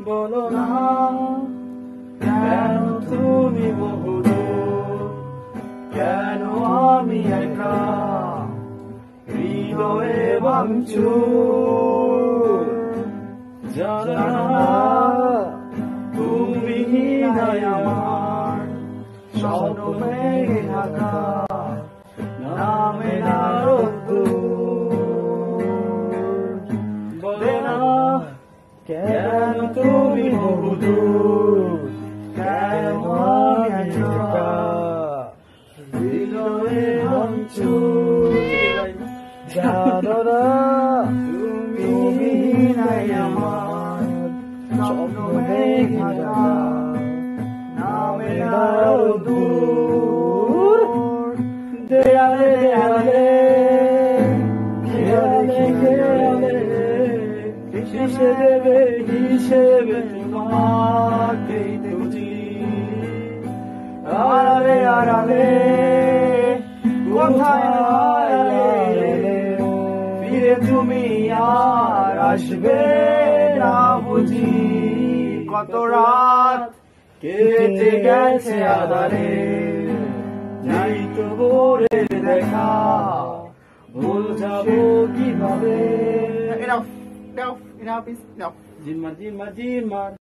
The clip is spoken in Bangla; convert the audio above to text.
বলো না কেন তুমি বহুদূর, কেন আমি একা হৃদয়ে ভাঙচুর। জানো না তুমি নাই আমার স্বপ্ন মেঘে ঢাকা নামে না রোদ্দুর। বলে না কেন তুমি বহুদূর, কেন আমি একা হৃদয়ে ভাঙচুর। জানো না তুমি নাই আমার স্বপ্ন মেঘে ঢাকা নামে না রোদ্দুর। দেয়ালে দেয়ালে দেয়ালে দেয়ালে হিসেবে হিসেবে তোমাকে খুঁজি। আড়ালে আড়ালে কোথায় এলে ফিরে তুমি আর আসবে না বুঝি। কত রাত কেটে গেছে আধারে, নাই তো ভোরের দেখা, ভুল যাবো কিভাবে। Enough, enough, enough is enough. জিম্মা জিম্মা জিম্মা